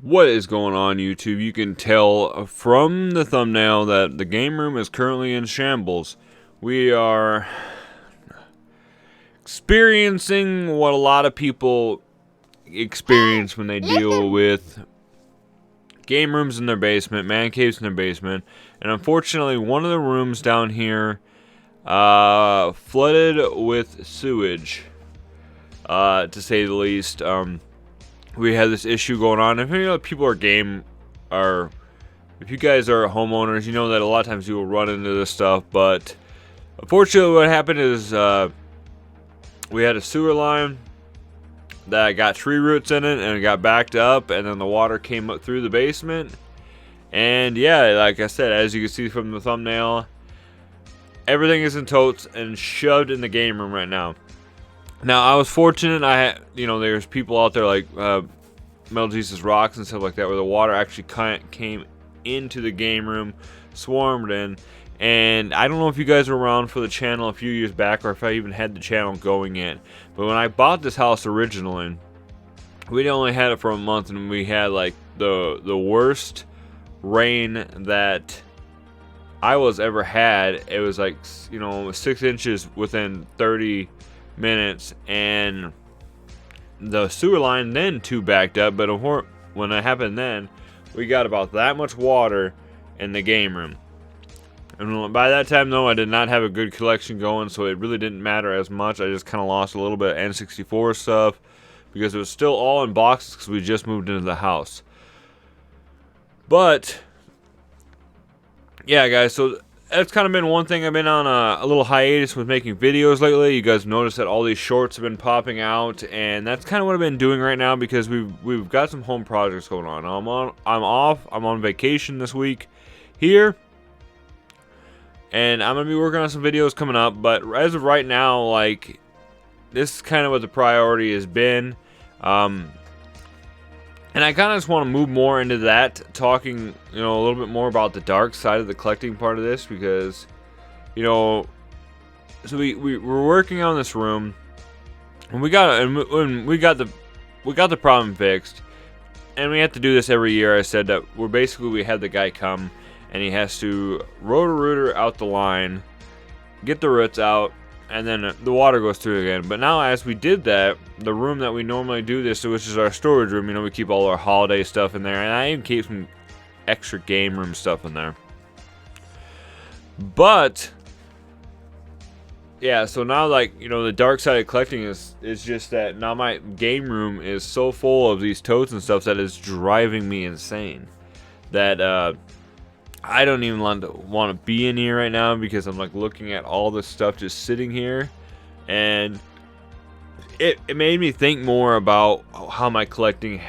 What is going on, YouTube? You can tell from the thumbnail that the game room is currently in shambles. We are experiencing what a lot of people experience when they deal with game rooms in their basement, man caves in their basement. And unfortunately, one of the rooms down here flooded with sewage, to say the least. We had this issue going on. If people if you guys are homeowners, you know that a lot of times you will run into this stuff. But unfortunately, what happened is we had a sewer line that got tree roots in it, and it got backed up, and then the water came up through the basement. And yeah, like I said, as you can see from the thumbnail, everything is in totes and shoved in the game room right now. Now, I was fortunate. There's people out there like Metal Jesus Rocks and stuff like that, where the water actually came into the game room, swarmed in. And I don't know if you guys were around for the channel a few years back, or if I even had the channel going in. But when I bought this house originally, we only had it for a month, and we had like the worst rain that I was ever had. It was like 6 inches within 30 minutes, and the sewer line then too backed up. But when it happened, then we got about that much water in the game room. And by that time, though, I did not have a good collection going, so it really didn't matter as much. I just kind of lost a little bit of N64 stuff because it was still all in boxes because we just moved into the house. But yeah, guys, so that's kind of been one thing. I've been on a little hiatus with making videos lately. You guys noticed that all these shorts have been popping out, and that's kind of what I've been doing right now because we've got some home projects going on. I'm on vacation this week here, and I'm gonna be working on some videos coming up. But as of right now, like, this is kind of what the priority has been. And I kind of just want to move more into that, talking, a little bit more about the dark side of the collecting part of this, because, so we're working on this room, and we got the problem fixed, and we have to do this every year. I said that we had the guy come, and he has to rotor out the line, get the roots out, and then the water goes through again. But now, as we did that, the room that we normally do this, which is our storage room, we keep all our holiday stuff in there, and I even keep some extra game room stuff in there. But yeah, so now, like, the dark side of collecting is just that now my game room is so full of these totes and stuff that is driving me insane. That I don't even want to be in here right now because I'm like looking at all this stuff just sitting here, and it made me think more about how my collecting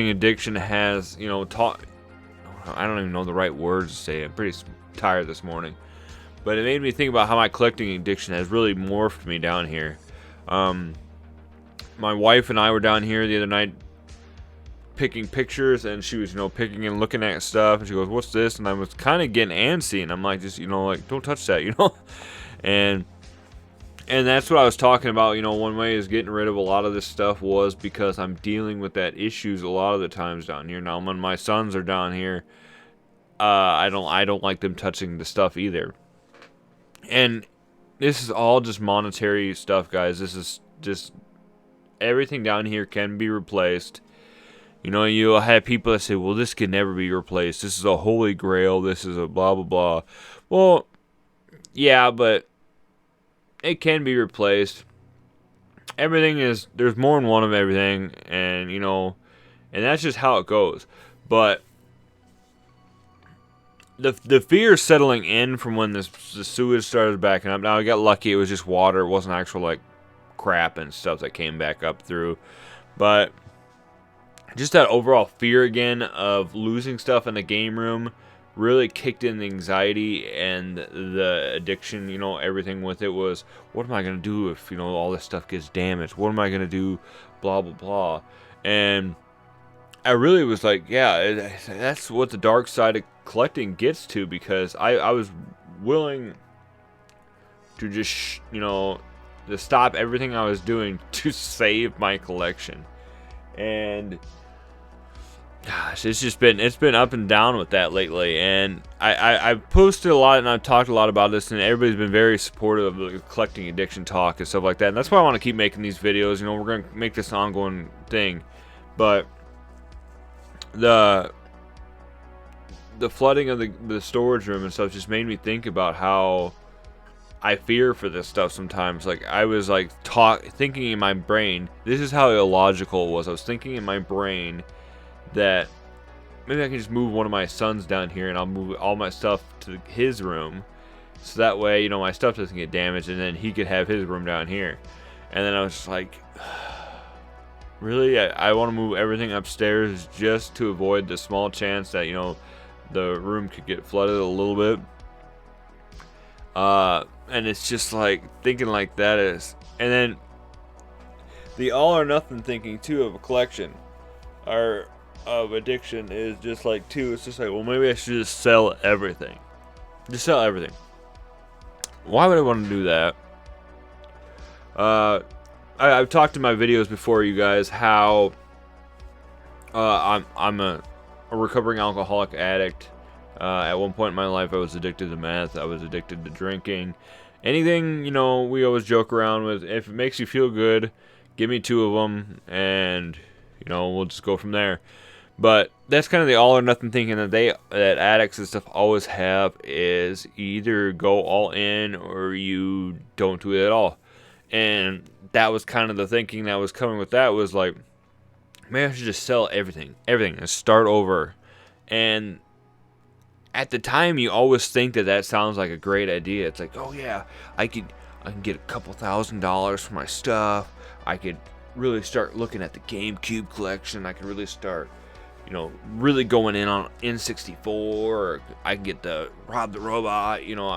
addiction has, taught. I don't even know the right words to say. I'm pretty tired this morning, but it made me think about how my collecting addiction has really morphed me down here. My wife and I were down here the other night picking pictures, and she was picking and looking at stuff, and she goes, "What's this?" And I was kind of getting antsy, and I'm like, just like, don't touch that, and that's what I was talking about. One way is getting rid of a lot of this stuff was because I'm dealing with that issues a lot of the times down here. Now when my sons are down here, I don't like them touching the stuff either. And this is all just monetary stuff, guys. This is just everything down here can be replaced. You'll have people that say, well, this can never be replaced. This is a holy grail. This is a blah, blah, blah. Well, yeah, but it can be replaced. There's more than one of everything, and, and that's just how it goes. But the fear is settling in from when the sewage started backing up. Now, I got lucky. It was just water. It wasn't actual, like, crap and stuff that came back up through. But just that overall fear again of losing stuff in the game room really kicked in the anxiety and the addiction. Everything with it was, what am I going to do if, all this stuff gets damaged? What am I going to do? Blah, blah, blah. And I really was like, yeah, that's what the dark side of collecting gets to, because I was willing to just, to stop everything I was doing to save my collection. And gosh, it's been up and down with that lately. And I've posted a lot and I've talked a lot about this, and everybody's been very supportive of the collecting addiction talk and stuff like that. And that's why I want to keep making these videos. You know, we're gonna make this an ongoing thing. But the flooding of the storage room and stuff just made me think about how I fear for this stuff sometimes. Like, I was like thinking in my brain, this is how illogical it was. I was thinking in my brain that maybe I can just move one of my sons down here and I'll move all my stuff to his room, so that way, you know, my stuff doesn't get damaged, and then he could have his room down here. And then I was just like, really? I want to move everything upstairs just to avoid the small chance that, you know, the room could get flooded a little bit. And it's just like thinking like that is, and then the all or nothing thinking too of a collection or of addiction is just like too. It's just like, well, maybe I should just sell everything. Just sell everything. Why would I want to do that? I've talked in my videos before, you guys, how I'm a recovering alcoholic addict. At one point in my life, I was addicted to meth. I was addicted to drinking. Anything, you know, we always joke around with. If it makes you feel good, give me 2 of them, and, you know, we'll just go from there. But that's kind of the all or nothing thinking that addicts and stuff always have, is either go all in or you don't do it at all. And that was kind of the thinking that was coming with that, was like, maybe I should just sell everything, and start over. And at the time, you always think that sounds like a great idea. It's like, oh yeah, I can get a couple $1,000s for my stuff. I could really start looking at the GameCube collection. I could really start, you know, really going in on N64. Or I can get the Rob the Robot. You know,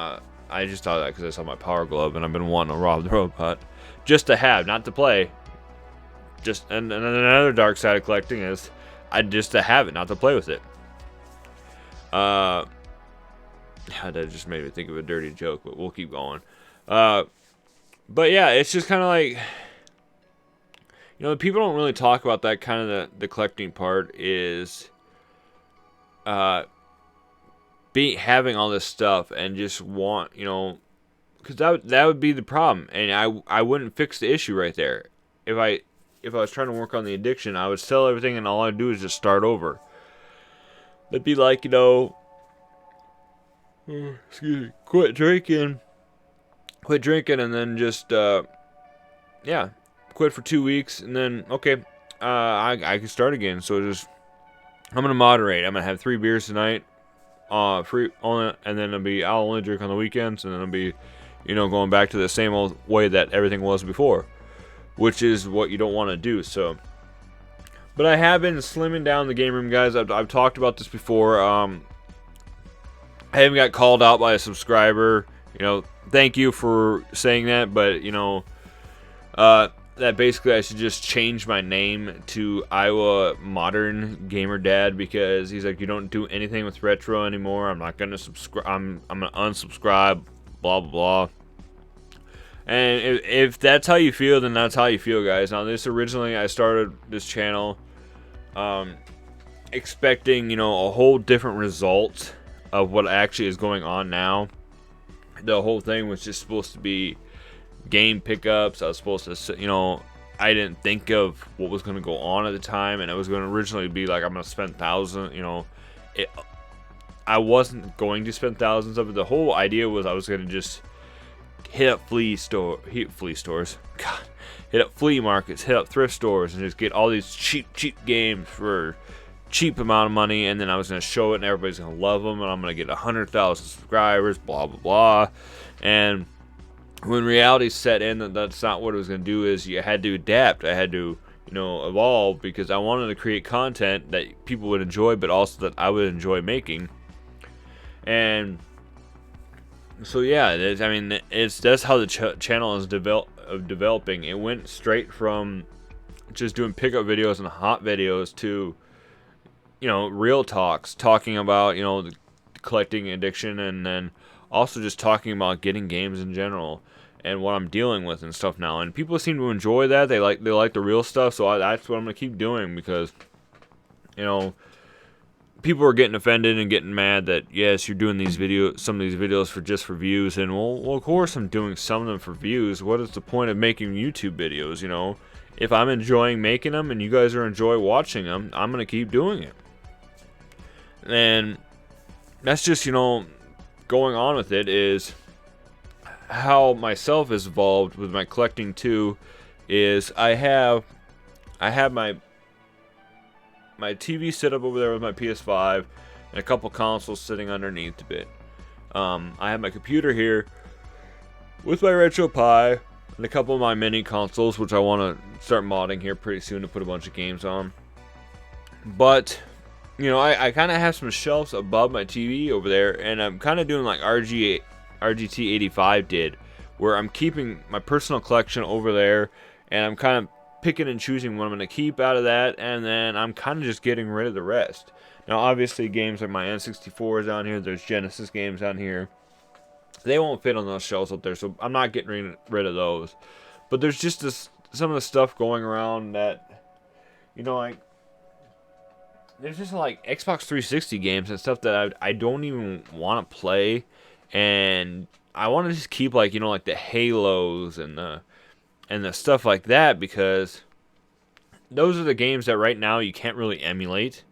I just thought that because I saw my Power Glove, and I've been wanting a Rob the Robot just to have, not to play. Just and another dark side of collecting is just to have it, not to play with it. That just made me think of a dirty joke, but we'll keep going. But yeah, it's just kind of like, you know, people don't really talk about that kind of the collecting part is having all this stuff and just want, you know, because that would be the problem, and I wouldn't fix the issue right there. If I was trying to work on the addiction, I would sell everything, and all I'd do is just start over. It'd be like, you know, quit drinking, and then just, quit for 2 weeks, and then, okay, I can start again. So I'm going to moderate. I'm going to have 3 beers tonight, free on it, and then I'll only drink on the weekends, and then I'll be, you know, going back to the same old way that everything was before, which is what you don't want to do. So, but I have been slimming down the game room, guys. I've talked about this before. I haven't got called out by a subscriber. You know, thank you for saying that, but, you know, that basically I should just change my name to Iowa Modern Gamer Dad, because he's like, you don't do anything with retro anymore. I'm not gonna subscribe. I'm gonna unsubscribe. Blah blah blah. And if that's how you feel, then that's how you feel, guys. Now, this originally, I started this channel expecting, you know, a whole different result of what actually is going on now. The whole thing was just supposed to be game pickups. I was supposed to, you know, I didn't think of what was going to go on at the time, and it was going to originally be like, I'm going to spend thousands, you know. I wasn't going to spend thousands of it. The whole idea was I was going to just hit up flea stores. God, hit up flea markets, hit up thrift stores, and just get all these cheap games for cheap amount of money. And then I was going to show it, and everybody's going to love them, and I'm going to get 100,000 subscribers, blah blah blah. And when reality set in, that's not what it was going to do. Is you had to adapt. I had to, you know, evolve, because I wanted to create content that people would enjoy, but also that I would enjoy making. And so yeah, that's how the channel is developing. It went straight from just doing pickup videos and hot videos to, you know, real talks, talking about, you know, the collecting addiction, and then also just talking about getting games in general. and what I'm dealing with and stuff now. And people seem to enjoy that. They like the real stuff. So that's what I'm gonna keep doing, because people are getting offended and getting mad that, yes, you're doing some of these videos for views. And well, of course I'm doing some of them for views. What is the point of making YouTube videos? If I'm enjoying making them and you guys are enjoying watching them, I'm gonna keep doing it. And that's just, going on with it, is how myself is evolved with my collecting too. Is I have my TV set up over there with my PS5 and a couple consoles sitting underneath of it. I have my computer here with my RetroPie and a couple of my mini consoles, which I want to start modding here pretty soon to put a bunch of games on. But I kind of have some shelves above my TV over there, and I'm kind of doing like RGT85 did, where I'm keeping my personal collection over there, and I'm kind of picking and choosing what I'm going to keep out of that, and then I'm kind of just getting rid of the rest. Now, obviously, games like my N64 is down here, there's Genesis games down here. They won't fit on those shelves up there, so I'm not getting rid of those. But there's just some of the stuff going around that, there's just like Xbox 360 games and stuff that I don't even want to play, and I want to just keep like the Halos and the stuff like that, because those are the games that right now you can't really emulate.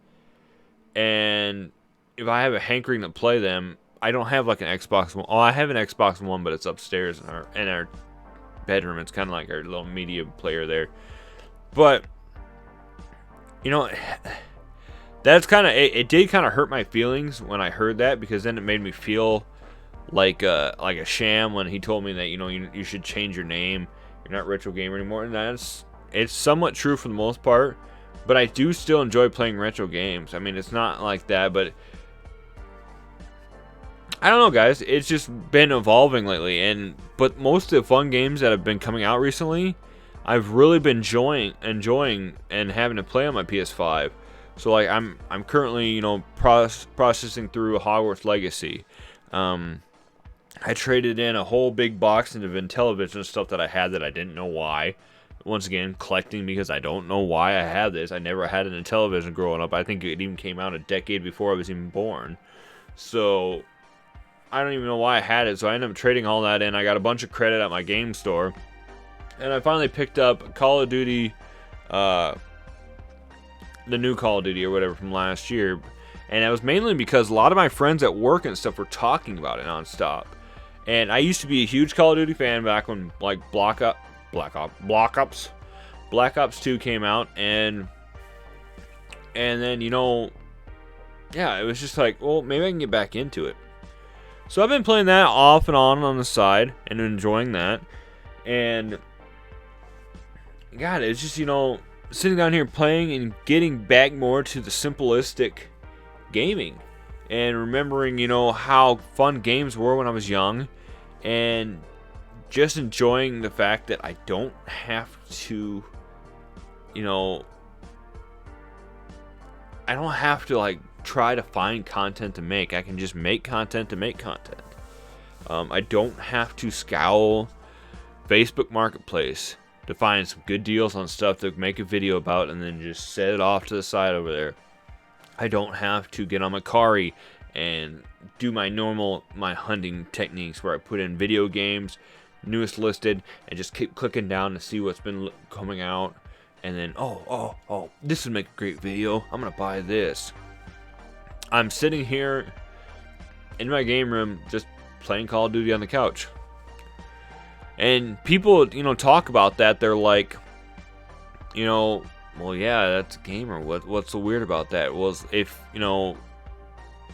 And if I have a hankering to play them, I don't have like an Xbox One. Oh, I have an Xbox One, but it's upstairs in our bedroom. It's kind of like our little media player there. But that's kind of it did kind of hurt my feelings when I heard that, because then it made me feel like a sham when he told me that you should change your name. You're not Retro Gamer anymore, and it's somewhat true for the most part. But I do still enjoy playing retro games. I mean, it's not like that, but I don't know, guys. It's just been evolving lately, but most of the fun games that have been coming out recently, I've really been enjoying and having to play on my PS5. So like I'm currently processing through Hogwarts Legacy. I traded in a whole big box of Intellivision stuff that I had that I didn't know why. Once again, collecting because I don't know why I have this. I never had an Intellivision growing up. I think it even came out a decade before I was even born. So I don't even know why I had it. So I ended up trading all that in. I got a bunch of credit at my game store. And I finally picked up Call of Duty, the new Call of Duty or whatever from last year. And it was mainly because a lot of my friends at work and stuff were talking about it nonstop. And I used to be a huge Call of Duty fan back when like Black Ops 2 came out, and then yeah, it was just like, well, maybe I can get back into it. So I've been playing that off and on the side and enjoying that. And God, it's just sitting down here playing and getting back more to the simplistic gaming, and remembering how fun games were when I was young, and just enjoying the fact that I don't have to I don't have to like try to find content to make. I can just make content to make content. I don't have to scour Facebook Marketplace to find some good deals on stuff to make a video about and then just set it off to the side over there. I don't have to get on Macari and do my hunting techniques where I put in video games, newest listed, and just keep clicking down to see what's been coming out. And then, oh, this would make a great video. I'm going to buy this. I'm sitting here in my game room just playing Call of Duty on the couch. And people, talk about that. They're like, well, yeah, that's a gamer. What's so weird about that? Well, if,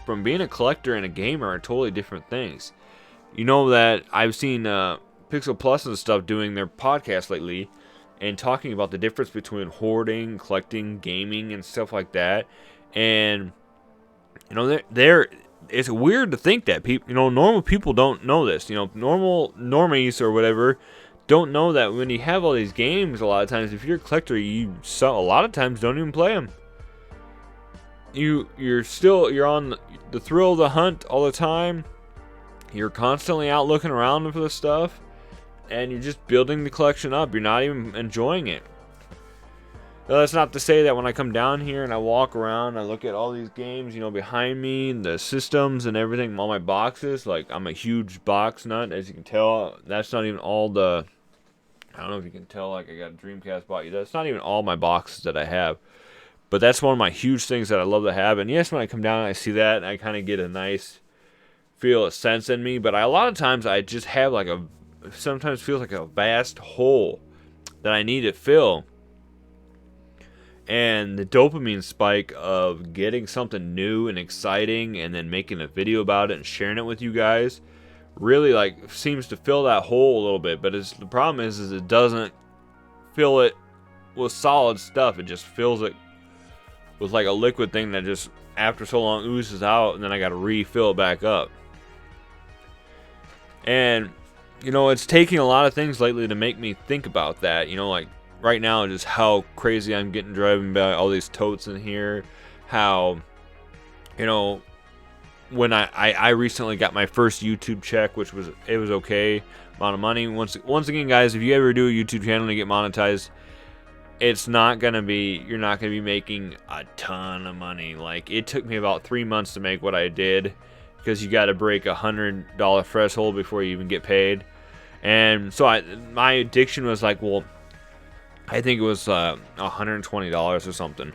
from being a collector and a gamer are totally different things. That I've seen Pixel Plus and stuff doing their podcast lately and talking about the difference between hoarding, collecting, gaming, and stuff like that. And, it's weird to think that people, normal people don't know this. Normal normies or whatever don't know that when you have all these games, a lot of times, if you're a collector, a lot of times don't even play them. You're on the thrill of the hunt all the time. You're constantly out looking around for the stuff, and you're just building the collection up. You're not even enjoying it. Now, that's not to say that when I come down here and I walk around, I look at all these games, you know, behind me, and the systems and everything, all my boxes. Like, I'm a huge box nut, as you can tell. That's not even all the, I don't know if you can tell, like, I got a Dreamcast box. That's not even all my boxes that I have. But that's one of my huge things that I love to have. And yes, when I come down and I see that, I kind of get a nice feel, a sense in me. But a lot of times I just have like sometimes feels like a vast hole that I need to fill. And the dopamine spike of getting something new and exciting and then making a video about it and sharing it with you guys really like seems to fill that hole a little bit. But the problem is it doesn't fill it with solid stuff. It just fills it with like a liquid thing that just after so long oozes out, and then I got to refill it back up. And you know, it's taking a lot of things lately to make me think about that. You know, like right now, just how crazy I'm getting driving by all these totes in here. How, you know, when I recently got my first YouTube check, which was okay amount of money. Once again, guys, if you ever do a YouTube channel and get monetized, it's not gonna be, you're not gonna be making a ton of money. Like, it took me about 3 months to make what I did, because you got to break $100 threshold before you even get paid. And so my addiction was like, well, I think it was $120 or something,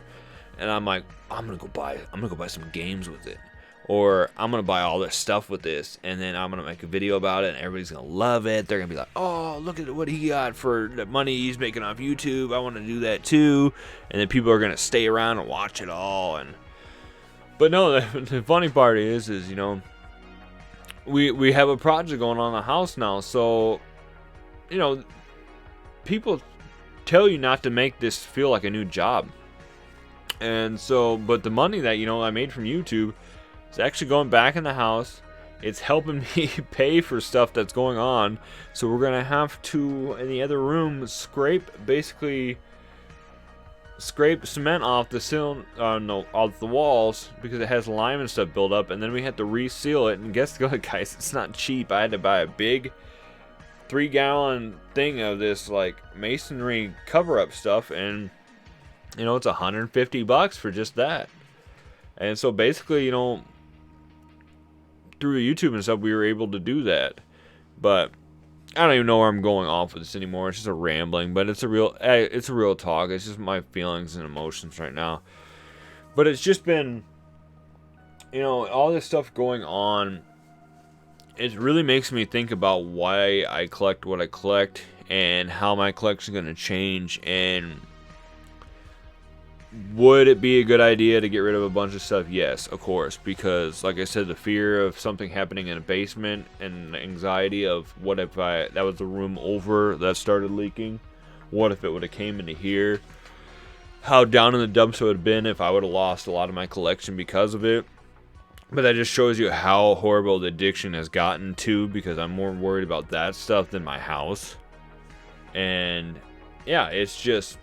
and I'm like, I'm gonna go buy some games with it, or I'm gonna buy all this stuff with this, and then I'm gonna make a video about it, and everybody's gonna love it. They're gonna be like, oh, look at what he got for the money he's making off YouTube. I want to do that too. And then people are gonna stay around and watch it all. But no, the funny part is you know, we have a project going on in the house now, so you know, people tell you not to make this feel like a new job. And so, but the money that, you know, I made from YouTube, it's actually going back in the house. It's helping me pay for stuff that's going on. So we're gonna have to, in the other room, basically scrape cement off the off the walls, because it has lime and stuff built up, and then we have to reseal it. And guess what, guys? It's not cheap. I had to buy a big 3-gallon thing of this like masonry cover-up stuff, and you know, it's $150 for just that. And so basically, you know, through YouTube and stuff, we were able to do that. But I don't even know where I'm going off with this anymore. It's just a rambling, but it's a real talk. It's just my feelings and emotions right now. But it's just been, you know, all this stuff going on. It really makes me think about why I collect what I collect and how my collection is going to change. And would it be a good idea to get rid of a bunch of stuff? Yes, of course, because like I said, the fear of something happening in a basement and the anxiety of what if that was the room over that started leaking? What if it would have came into here? How down in the dumps it would have been if I would have lost a lot of my collection because of it. But that just shows you how horrible the addiction has gotten to, because I'm more worried about that stuff than my house. And yeah, it's just,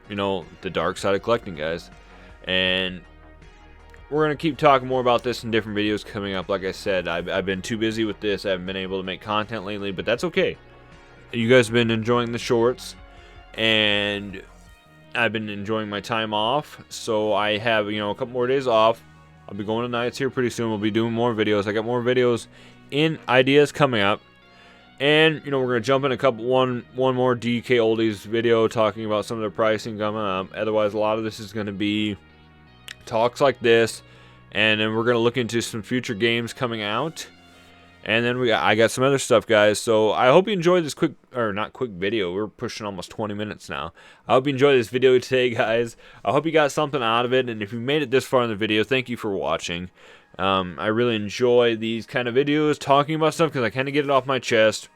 you know, the dark side of collecting, guys. And we're going to keep talking more about this in different videos coming up. Like I said, I've been too busy with this. I haven't been able to make content lately, but that's okay. You guys have been enjoying the shorts, and I've been enjoying my time off. So I have, you know, a couple more days off. I'll be going to nights here pretty soon. We'll be doing more videos. I got more videos in ideas coming up. And, you know, we're going to jump in one more DK Oldies video talking about some of the pricing coming up. Otherwise, a lot of this is going to be talks like this. And then we're going to look into some future games coming out. And then I got some other stuff, guys. So I hope you enjoyed this not quick video. We're pushing almost 20 minutes now. I hope you enjoyed this video today, guys. I hope you got something out of it. And if you made it this far in the video, thank you for watching. I really enjoy these kind of videos, talking about stuff, because I kind of get it off my chest.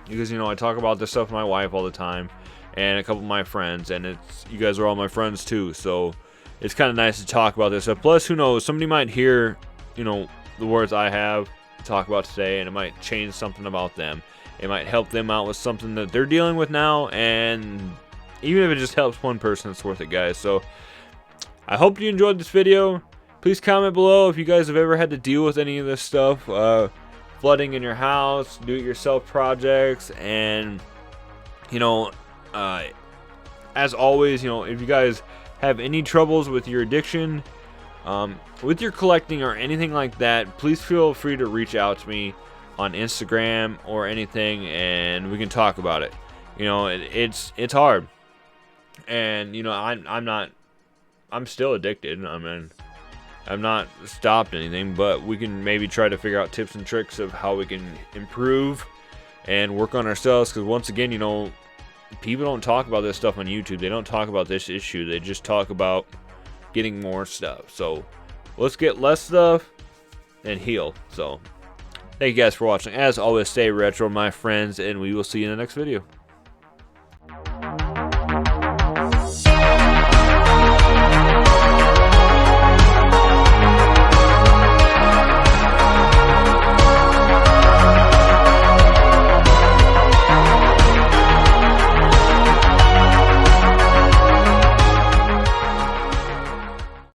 Because, you know, I talk about this stuff with my wife all the time, and a couple of my friends, and you guys are all my friends too, so it's kind of nice to talk about this stuff. Plus, who knows, somebody might hear, you know, the words I have to talk about today, and it might change something about them. It might help them out with something that they're dealing with now, and even if it just helps one person, it's worth it, guys. So I hope you enjoyed this video. Please comment below if you guys have ever had to deal with any of this stuff. flooding in your house, do-it-yourself projects, and as always, if you guys have any troubles with your addiction, with your collecting or anything like that, please feel free to reach out to me on Instagram or anything, and we can talk about it. It's hard, and I'm still addicted. I mean, I've not stopped anything, but we can maybe try to figure out tips and tricks of how we can improve and work on ourselves. Because once again, people don't talk about this stuff on YouTube. They don't talk about this issue. They just talk about getting more stuff. So let's get less stuff and heal. So thank you guys for watching. As always, stay retro, my friends, and we will see you in the next video.